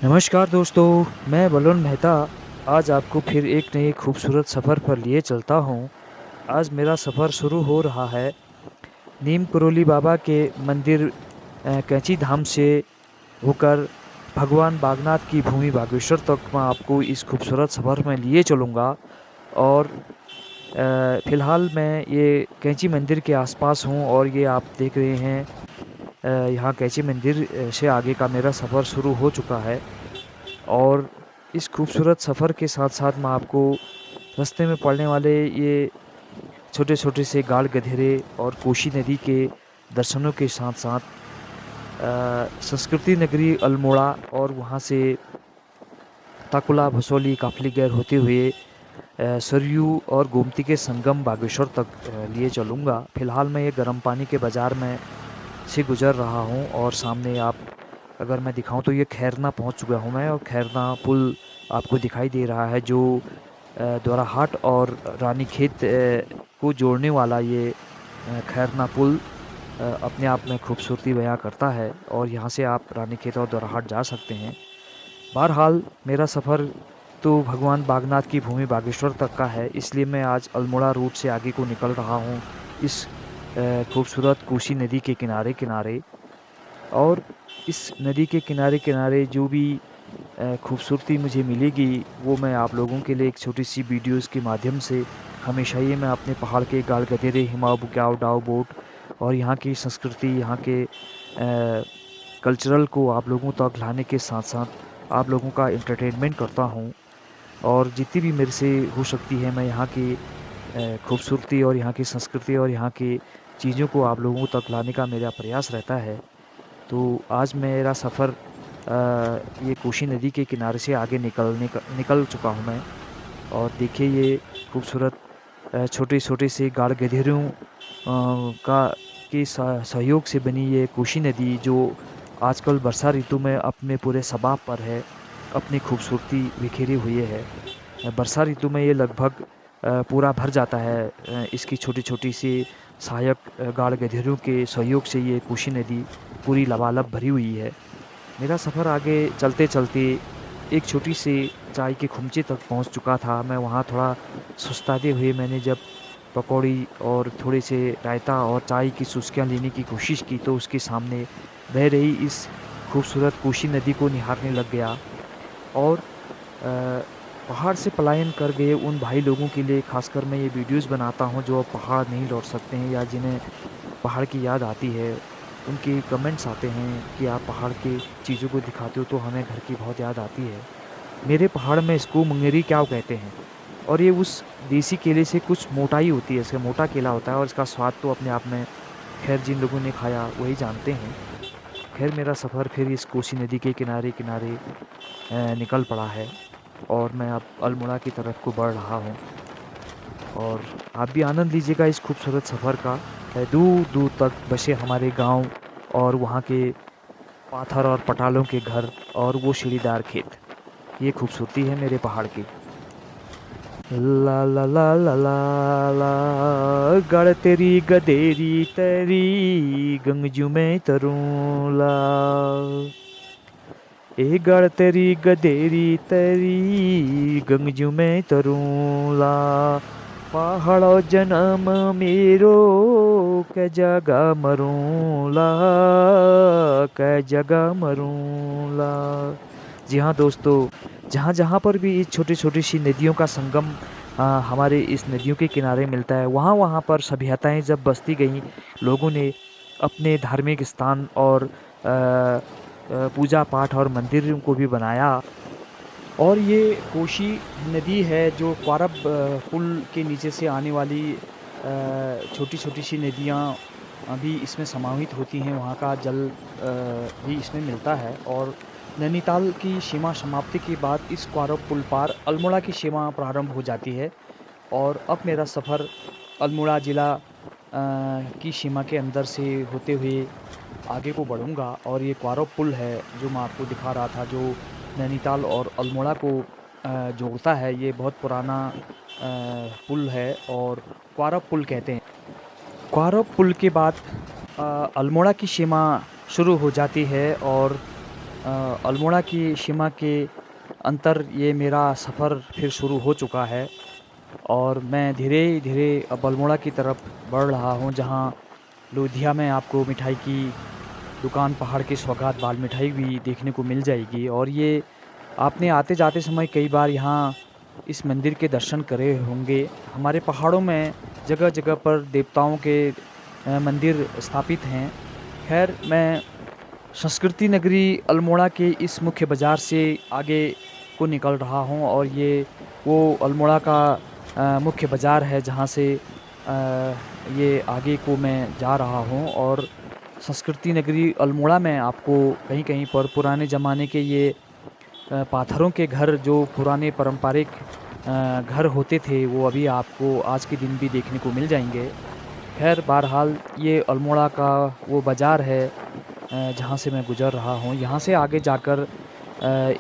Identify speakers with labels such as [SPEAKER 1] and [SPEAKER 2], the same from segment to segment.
[SPEAKER 1] नमस्कार दोस्तों, मैं वरुण मेहता आज आपको फिर एक नए खूबसूरत सफ़र पर लिए चलता हूँ। आज मेरा सफ़र शुरू हो रहा है नीम करोली बाबा के मंदिर कैंची धाम से होकर भगवान बागनाथ की भूमि बागेश्वर तक मैं आपको इस खूबसूरत सफ़र में लिए चलूँगा। और फ़िलहाल मैं ये कैंची मंदिर के आसपास हूँ और ये आप देख रहे हैं यहाँ कैंची मंदिर से आगे का मेरा सफ़र शुरू हो चुका है। और इस खूबसूरत सफ़र के साथ-साथ मैं आपको रास्ते में पड़ने वाले ये छोटे-छोटे से गाड़ गधेरे और कोशी नदी के दर्शनों के साथ-साथ संस्कृति नगरी अल्मोड़ा और वहाँ से ताकुला, भसोली, काफलीगैर होते हुए सरयू और गोमती के संगम बागेश्वर तक लिए चलूँगा। फ़िलहाल मैं ये गर्म पानी के बाज़ार में से गुज़र रहा हूँ और सामने आप अगर मैं दिखाऊँ तो ये खैरना पहुँच चुका हूँ मैं, और खैरना पुल आपको दिखाई दे रहा है जो दोराहाट और रानीखेत को जोड़ने वाला ये खैरना पुल अपने आप में खूबसूरती बयां करता है और यहाँ से आप रानीखेत और दोराहाट जा सकते हैं। बहरहाल मेरा सफ़र तो भगवान बागनाथ की भूमि बागेश्वर तक का है, इसलिए मैं आज अल्मोड़ा रूट से आगे को निकल रहा हूँ इस खूबसूरत कोसी नदी के किनारे-किनारे। और इस नदी के किनारे-किनारे जो भी खूबसूरती मुझे मिलेगी वो मैं आप लोगों के लिए एक छोटी-सी वीडियोज़ के माध्यम से हमेशा ही मैं अपने पहाड़ के गाड़ गधेरे, हिमाव, बुग्याल, डाउ बोट और यहाँ की संस्कृति, यहाँ के कल्चरल को आप लोगों तक लाने के साथ-साथ आप लोगों का एंटरटेनमेंट करता हूँ। और जितनी भी मेरे से हो सकती है मैं यहाँ की खूबसूरती और यहाँ की संस्कृति और यहाँ की चीज़ों को आप लोगों तक लाने का मेरा प्रयास रहता है। तो आज मेरा सफ़र ये कोशी नदी के किनारे से आगे निकल चुका हूँ मैं। और देखिए ये खूबसूरत छोटे-छोटे से गाड़ गधेरों का के सहयोग से बनी ये कोशी नदी जो आजकल वर्षा ऋतु में अपने पूरे सबाब पर है, अपनी खूबसूरती बिखेरी हुई है। वर्षा ऋतु में ये लगभग पूरा भर जाता है। इसकी छोटी-छोटी सी सहायक गाड़ गधेरों के सहयोग से ये कोशी नदी पूरी लबालब भरी हुई है। मेरा सफ़र आगे चलते-चलते एक छोटी सी चाय के खुमचे तक पहुंच चुका था। मैं वहां थोड़ा सुस्ताते हुए मैंने जब पकौड़ी और थोड़े से रायता और चाय की चुस्कियाँ लेने की कोशिश की तो उसके सामने बह रही इस खूबसूरत कोशी नदी को निहारने लग गया। और पहाड़ से पलायन कर गए उन भाई लोगों के लिए ख़ासकर मैं ये वीडियोज़ बनाता हूँ जो अब पहाड़ नहीं लौट सकते हैं या जिन्हें पहाड़ की याद आती है। उनके कमेंट्स आते हैं कि आप पहाड़ की चीज़ों को दिखाते हो तो हमें घर की बहुत याद आती है। मेरे पहाड़ में इसको मुंगेरी क्याव कहते हैं और ये उस देसी केले से कुछ मोटाई होती है, इसका मोटा केला होता है और इसका स्वाद तो अपने आप में खैर जिन लोगों ने खाया वही जानते हैं। खैर मेरा सफ़र फिर इस कोसी नदी के किनारे-किनारे निकल पड़ा है और मैं अब अल्मोड़ा की तरफ को बढ़ रहा हूँ। और आप भी आनंद लीजिएगा इस खूबसूरत सफ़र का। दूर-दूर तक बसे हमारे गाँव और वहाँ के पाथर और पटालों के घर और वो सीढ़ीदार खेत। ये खूबसूरती है मेरे पहाड़ की। ला ला ला ला ला ला गड़ तेरी गदेरी तेरी गंगजू में तरूं ला। ए गड़ तेरी गदेरी तेरी गंगजू में तरूं ला। पहाड़ो जन्म मेरो कै जगह मरूं ला, कै जगह मरूं ला। जी हाँ दोस्तों, जहाँ-जहाँ पर भी इस छोटी-छोटी सी नदियों का संगम हमारे इस नदियों के किनारे मिलता है, वहाँ-वहाँ पर सभ्यताएँ जब बसती गईं, लोगों ने अपने धार्मिक स्थान और पूजा पाठ और मंदिरों को भी बनाया। और ये कोशी नदी है जो क्वारब पुल के नीचे से आने वाली छोटी-छोटी सी नदियाँ भी इसमें समाहित होती हैं, वहाँ का जल भी इसमें मिलता है। और नैनीताल की सीमा समाप्ति के बाद इस क्वारब पुल पार अल्मोड़ा की सीमा प्रारंभ हो जाती है। और अब मेरा सफ़र अल्मोड़ा ज़िला की सीमा के अंदर से होते हुए आगे को बढ़ूँगा। और ये क्वारब पुल है जो मैं आपको दिखा रहा था, जो नैनीताल और अल्मोड़ा को जोड़ता है। ये बहुत पुराना पुल है और क्वारब पुल कहते हैं। क्वारब पुल के बाद अल्मोड़ा की सीमा शुरू हो जाती है और अल्मोड़ा की सीमा के अंतर ये मेरा सफ़र फिर शुरू हो चुका है और मैं धीरे-धीरे अब अल्मोड़ा की तरफ बढ़ रहा हूँ, जहाँ लुधिया में आपको मिठाई की दुकान पहाड़ की सौगात बाल मिठाई भी देखने को मिल जाएगी। और ये आपने आते-जाते समय कई बार यहाँ इस मंदिर के दर्शन करे होंगे। हमारे पहाड़ों में जगह-जगह पर देवताओं के मंदिर स्थापित हैं। ख़ैर, मैं संस्कृति नगरी अल्मोड़ा के इस मुख्य बाज़ार से आगे को निकल रहा हूँ और ये वो अल्मोड़ा का मुख्य बाज़ार है, जहाँ से ये आगे को मैं जा रहा हूँ। और संस्कृति नगरी अल्मोड़ा में आपको कहीं-कहीं पर पुराने ज़माने के ये पाथरों के घर, जो पुराने पारंपरिक घर होते थे, वो अभी आपको आज के दिन भी देखने को मिल जाएँगे। ख़ैर, बहरहाल ये अल्मोड़ा का वो बाज़ार है जहाँ से मैं गुज़र रहा हूँ। यहाँ से आगे जाकर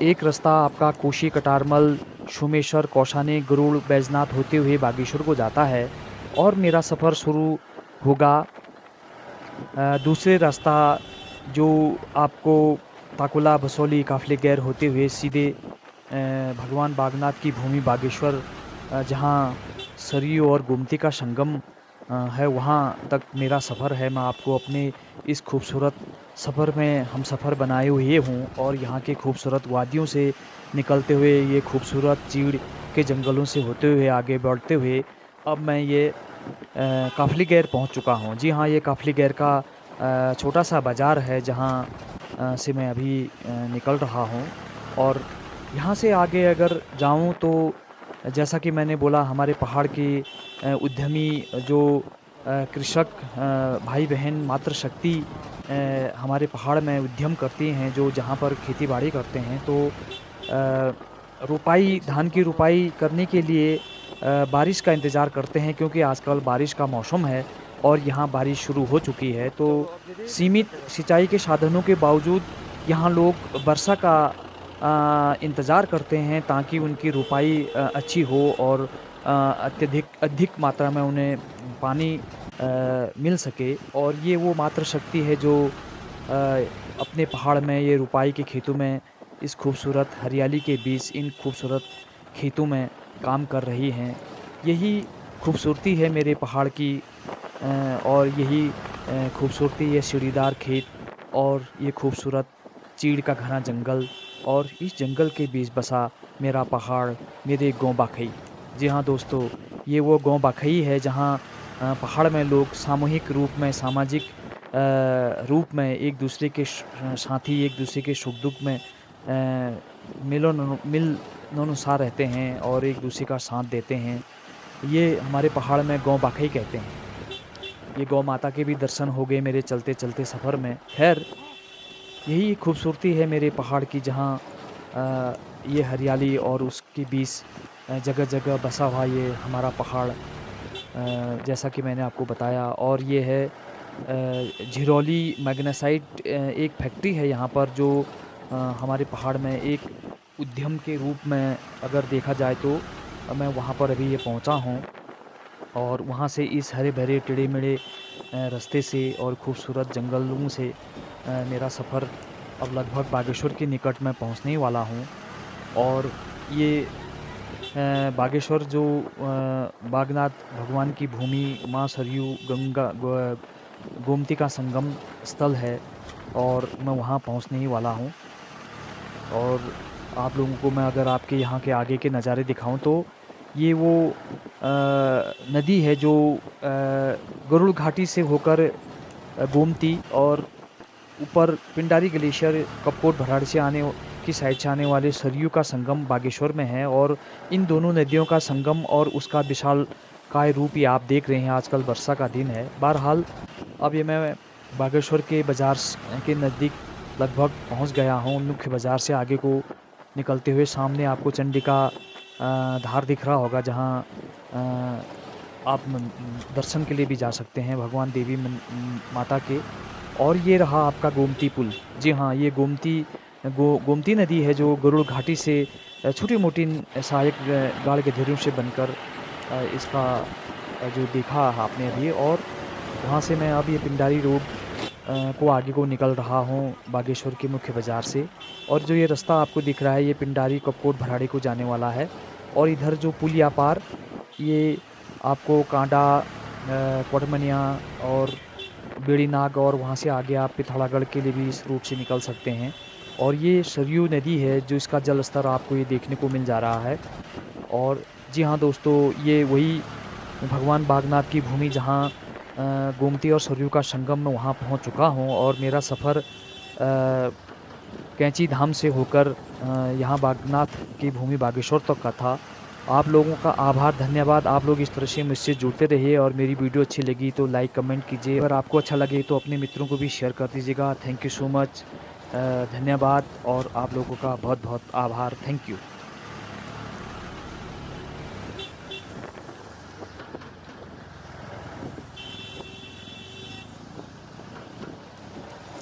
[SPEAKER 1] एक रास्ता आपका कोशी, कटारमल, सोमेश्वर, कौशानी, गरुड़, बैजनाथ होते हुए बागेश्वर को जाता है और मेरा सफ़र शुरू होगा दूसरे रास्ता, जो आपको ताकुला, भसोली, काफली गैर होते हुए सीधे भगवान बागनाथ की भूमि बागेश्वर, जहाँ सरयू और गोमती का संगम है, वहाँ तक मेरा सफ़र है। मैं आपको अपने इस खूबसूरत सफ़र में हम सफ़र बनाए हुए हूँ और यहाँ के खूबसूरत वादियों से निकलते हुए, ये खूबसूरत चीड़ के जंगलों से होते हुए आगे बढ़ते हुए अब मैं ये काफली गैर पहुँच चुका हूँ। जी हाँ, ये काफली गैर का छोटा सा बाज़ार है, जहाँ से मैं अभी निकल रहा हूँ। और यहाँ से आगे अगर जाऊँ तो जैसा कि मैंने बोला, हमारे पहाड़ के उद्यमी जो कृषक भाई-बहन मातृशक्ति हमारे पहाड़ में उद्यम करती हैं, जो जहाँ पर खेती-बाड़ी करते हैं, तो रोपाई, धान की रोपाई करने के लिए बारिश का इंतज़ार करते हैं, क्योंकि आजकल बारिश का मौसम है और यहाँ बारिश शुरू हो चुकी है। तो सीमित सिंचाई के साधनों के बावजूद यहाँ लोग वर्षा का इंतज़ार करते हैं, ताकि उनकी रोपाई अच्छी हो और अत्यधिक अधिक मात्रा में उन्हें पानी मिल सके। और ये वो मातृशक्ति है जो अपने पहाड़ में ये रोपाई के खेतों में, इस खूबसूरत हरियाली के बीच, इन खूबसूरत खेतों में काम कर रही हैं। यही खूबसूरती है मेरे पहाड़ की और यही खूबसूरती, ये सीढ़ीदार खेत और ये खूबसूरत चीड़ का घना जंगल और इस जंगल के बीच बसा मेरा पहाड़, मेरे गाँव बाखई। जी हाँ दोस्तों, ये वो गाँव बाखई है, जहाँ पहाड़ में लोग सामूहिक रूप में, सामाजिक रूप में एक दूसरे के साथी, एक दूसरे के सुख-दुख में मिलनसार रहते हैं और एक दूसरे का साथ देते हैं। ये हमारे पहाड़ में गाँव बाखई कहते हैं। ये गौ माता के भी दर्शन हो गए मेरे चलते-चलते सफ़र में। ख़ैर, यही खूबसूरती है मेरे पहाड़ की, जहाँ ये हरियाली और उसके बीच जगह-जगह बसा हुआ ये हमारा पहाड़, जैसा कि मैंने आपको बताया। और ये है झिरोली मैग्नेसाइट, एक फैक्ट्री है यहाँ पर, जो हमारे पहाड़ में एक उद्यम के रूप में अगर देखा जाए तो मैं वहाँ पर अभी ये पहुँचा हूँ। और वहाँ से इस हरे-भरे, टेढ़े-मेढ़े रास्ते से और खूबसूरत जंगलों से मेरा सफ़र अब लगभग बागेश्वर के निकट में पहुँचने वाला हूँ। और ये बागेश्वर जो बागनाथ भगवान की भूमि, माँ सरयू, गंगा गोमती का संगम स्थल है और मैं वहाँ पहुँचने ही वाला हूँ। और आप लोगों को मैं अगर आपके यहाँ के आगे के नज़ारे दिखाऊँ, तो ये वो नदी है जो गरुड़ घाटी से होकर गोमती और ऊपर पिंडारी ग्लेशियर, कपकोट, भराड़ से की साइड से आने वाले सरयू का संगम बागेश्वर में है। और इन दोनों नदियों का संगम और उसका विशालकाय रूप ये आप देख रहे हैं। आजकल वर्षा का दिन है। बहरहाल, अब ये मैं बागेश्वर के बाज़ार के नज़दीक लगभग पहुंच गया हूं। मुख्य बाज़ार से आगे को निकलते हुए सामने आपको चंडिका धार दिख रहा होगा, जहां आप दर्शन के लिए भी जा सकते हैं भगवान देवी माता के। और ये रहा आपका गोमती पुल। जी हाँ, ये गोमती नदी है, जो गरुड़ घाटी से छोटी-मोटी सहायक गाढ़ गधेरों से बनकर इसका जो देखा आपने अभी। और वहाँ से मैं अब ये पिंडारी रोड को आगे को निकल रहा हूँ बागेश्वर के मुख्य बाज़ार से। और जो ये रास्ता आपको दिख रहा है ये पिंडारी कपकोट भराड़ी को जाने वाला है। और इधर जो पुलिया पार ये आपको कांडा, कोटमनिया और बेड़ीनाग और वहाँ से आगे आप पिथौरागढ़ के लिए भी इस रूट से निकल सकते हैं। और ये सरयू नदी है जो इसका जल स्तर आपको ये देखने को मिल जा रहा है। और जी हाँ दोस्तों, ये वही भगवान बागनाथ की भूमि जहाँ गोमती और सरयू का संगम में वहाँ पहुँच चुका हूँ। और मेरा सफ़र कैंची धाम से होकर यहाँ बागनाथ की भूमि बागेश्वर तक का था। आप लोगों का आभार, धन्यवाद। आप लोग इस तरह से मुझसे जुड़ते रहिए और मेरी वीडियो अच्छी लगी तो लाइक कमेंट कीजिए। अगर आपको अच्छा लगे तो अपने मित्रों को भी शेयर कर दीजिएगा। थैंक यू सो मच, धन्यवाद और आप लोगों का बहुत बहुत आभार। Thank you.